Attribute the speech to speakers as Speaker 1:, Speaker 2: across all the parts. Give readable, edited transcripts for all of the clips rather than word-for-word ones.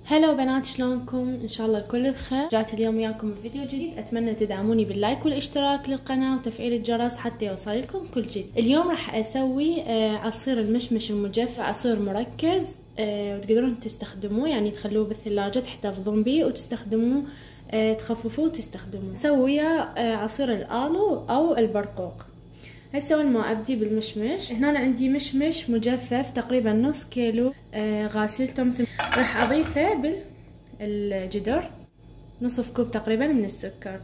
Speaker 1: هلا بنات، شلونكم؟ ان شاء الله الكل بخير. جات اليوم وياكم بفيديو جديد. اتمنى تدعموني باللايك والاشتراك للقناه وتفعيل الجرس حتى يوصل لكم كل جديد. اليوم راح اسوي عصير المشمش المجفف، عصير مركز وتقدرون تستخدموه، يعني تخلوه بالثلاجه تحتفظون به وتستخدموه تخففوه وتستخدموه. اسوي عصير الالو او البرقوق. هسه اول ما ابدي بالمشمش، هنا عندي مشمش مجفف تقريبا نص كيلو غاسلته مثل. راح اضيفه بالجدر نصف كوب تقريبا من السكر،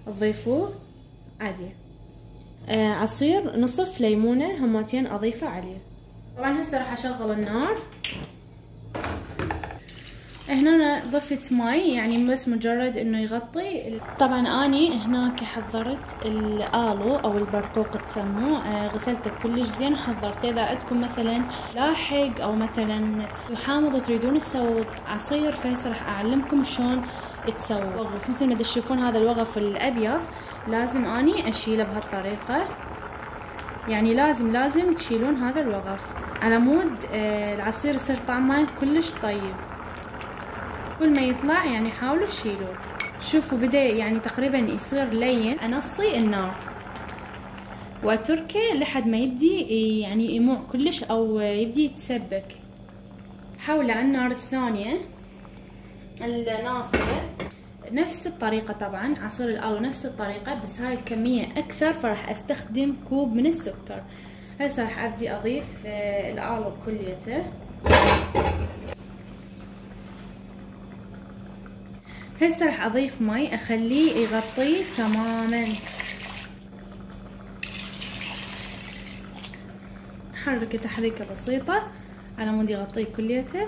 Speaker 1: تضيفوه عليه. عصير نصف ليمونه همتين اضيفه عليه. طبعا هسه راح اشغل النار. هنا ضفت ماي، يعني بس مجرد انه يغطي. طبعا اني هناك حضرت الالو او البرقوق تسموه، غسلته كلش زين وحضرته. اذا عندكم مثلا لاحق او مثلا حامض وتريدون تسووا عصير، فهسه راح اعلمكم شلون تسووا وغف. مثل ما تشوفون هذا الوغف الابيض لازم اني اشيله بهالطريقه، يعني لازم تشيلون هذا الوغف على مود العصير يصير طعمه كلش طيب. كل ما يطلع يعني حاولوا تشيلوه. شوفوا بدا يعني تقريبا يصير لين، انصي النار واتركه لحد ما يبدي يعني يموع كلش او يبدي يتسبك. حاوله على النار الثانيه الناصيه نفس الطريقه. طبعا عصير الالو نفس الطريقه، بس هاي الكميه اكثر فراح استخدم كوب من السكر. هسه راح ابدي اضيف الالو كليته. هسه راح اضيف مي اخليه يغطيه تماما. حركه تحريكه بسيطه على مود يغطيه كليته.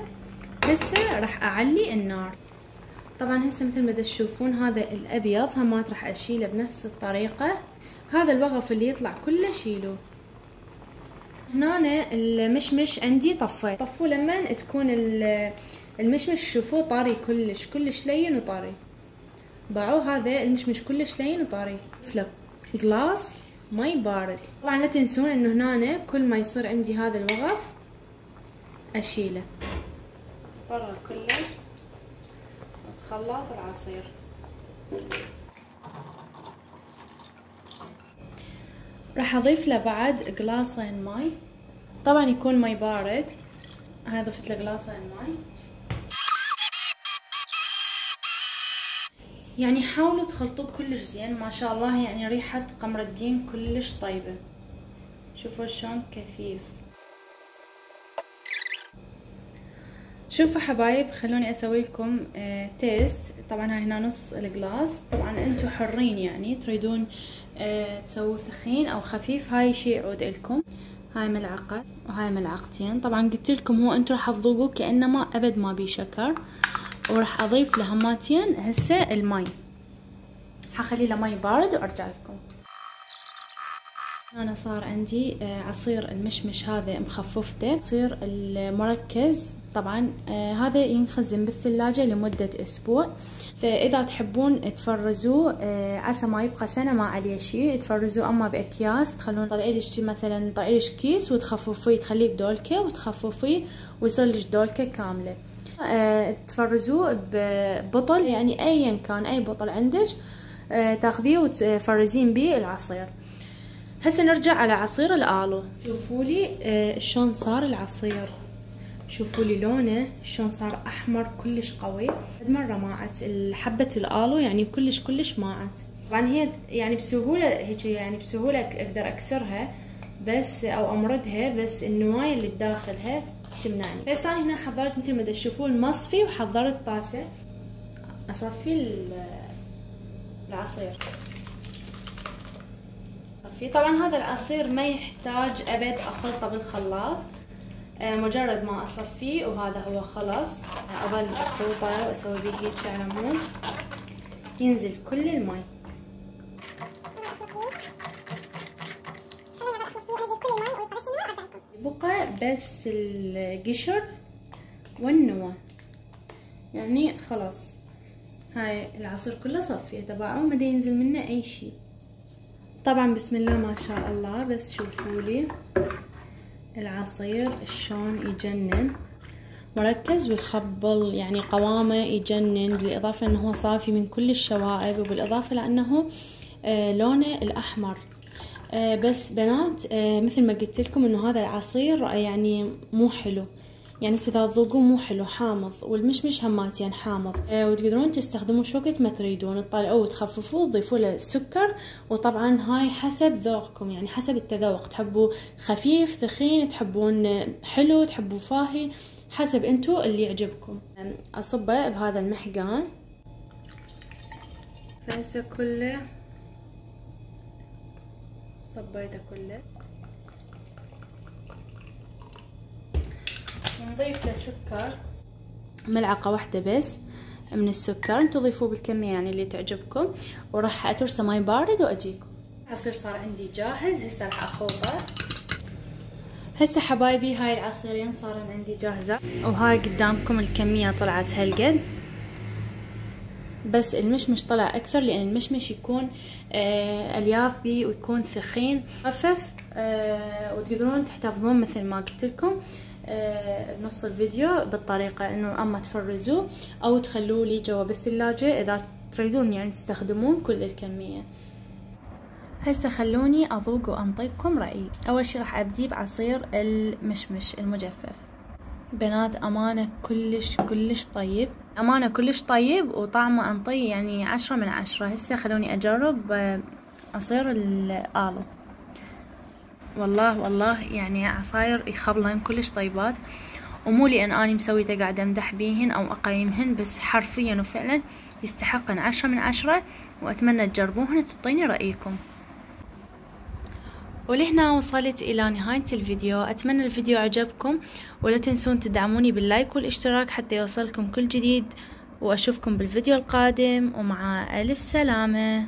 Speaker 1: هسه راح اعلي النار. طبعا هسه مثل ما تشوفون هذا الابيض همات راح اشيله بنفس الطريقه. هذا الوغف اللي يطلع كله شيلوه. هنا المشمش عندي طفوه لما تكون المشمش شوفوه طري كلش لين وطري. باعوه هذا المشمش كلش لين وطري. فلك جلاس مي بارد. طبعا لا تنسون انه هنا كل ما يصير عندي هذا الوغف اشيله برا كله بخلاط العصير. راح اضيف له بعد جلاسين ماي، طبعا يكون ماي بارد. هاي ضفت له جلاسين ماي. يعني حاولوا تخلطوه كلش زين. ما شاء الله يعني ريحة قمر الدين كلش طيبة. شوفوا شلون كثيف. شوفوا حبايب، خلوني اسوي لكم تيست. طبعا هاي هنا نص الجلاس. طبعا انتم حرين يعني تريدون تسووا ثخين او خفيف، هاي شي يعود لكم. هاي ملعقة وهاي ملعقتين. طبعا قلت لكم هو انتم راح تذوقوا كأنما ابد ما بيه شكر. وراح اضيف له هماتين هسه المي. حخلي له مي بارد وارجع لكم. انا صار عندي عصير المشمش هذا مخففته، عصير المركز. طبعا هذا ينخزن بالثلاجة لمدة اسبوع. فاذا تحبون تفرزوه عسى ما يبقى سنة ما عليه شي، تفرزوه اما باكياس. تخلون طلعيلش مثلا طلعيلش كيس وتخففيه، تخليه بدولكة وتخففيه ويصير لك دولكة كاملة. تفرزوه ببطل، يعني ايا كان اي بطل عندك تاخذيه وتفرزين بيه العصير. هسه نرجع على عصير الالو. شوفوا لي شلون صار العصير، شوفوا لي لونه شلون صار احمر كلش قوي. قد مره ماعت حبه الالو، يعني كلش ماعت. طبعا هي يعني بسهوله هيك، يعني بسهوله اقدر اكسرها بس او امردها، بس النوايا اللي بداخلها تمنعني. بس انا هنا حضرت مثل ما تشوفون مصفي، وحضرت طاسه اصفي العصير. طبعا هذا العصير ما يحتاج ابد اخلطه بالخلاط، مجرد ما اصفيه وهذا هو خلاص. اظل اخلطه واسوي بيه هيك على مود ينزل كل الماء. بقى بس القشر والنوى، يعني خلاص هاي العصير كله صفيه تبعه ما دا ينزل منه اي شي. طبعا بسم الله ما شاء الله. بس شوفوا لي العصير شلون يجنن. مركز ويخبل، يعني قوامه يجنن، بالاضافة انه هو صافي من كل الشوائب، وبالاضافة لانه لونه الاحمر. بس بنات مثل ما قلت لكم انه هذا العصير يعني مو حلو، يعني اذا تذوقوه مو حلو، حامض، والمشمش هماتين حامض. وتقدرون تستخدموه شو وقت ما تريدون، تطلعوه وتخففوه، تضيفوا له سكر، وطبعا هاي حسب ذوقكم، يعني حسب التذوق، تحبوا خفيف ثخين، تحبون حلو، تحبوا فاهي، حسب انتو اللي يعجبكم. اصبه بهذا المحقان، فهسه كله صبيته كله، نضيف له سكر، ملعقة واحدة بس من السكر، انتو ضيفوه بالكمية يعني اللي تعجبكم، وراح اترسه ماي بارد واجيكم. العصير صار عندي جاهز، هسه راح اخوضه. هسه حبايبي هاي العصيرين صارن عندي جاهزة، وهاي قدامكم الكمية طلعت هالقد، بس المشمش طلع اكثر لان المشمش يكون الياف بيه ويكون ثخين خفف. وتقدرون تحتفظون مثل ما قلت لكم بنص الفيديو بالطريقة انه اما تفرزوه او تخلوه لي جوا بالثلاجة اذا تريدون يعني تستخدمون كل الكمية. هسه خلوني اذوق وانطيكم رأيي. اول شي راح ابدي بعصير المشمش المجفف. بنات امانة كلش طيب، امانة كلش طيب، وطعمه انطي يعني 10 من 10. هسه خلوني اجرب عصير الآلو. والله يعني عصاير يخبلن كلش طيبات، ومو لان اني مسويته قاعدة امدح بيهن او اقيمهن، بس حرفيا وفعلا يستحقن 10 من 10، واتمنى تجربوهن وتعطيني رأيكم. ولهنا وصلت الى نهاية الفيديو. اتمنى الفيديو عجبكم، ولا تنسون تدعموني باللايك والاشتراك حتى يوصلكم كل جديد، واشوفكم بالفيديو القادم، ومع الف سلامة.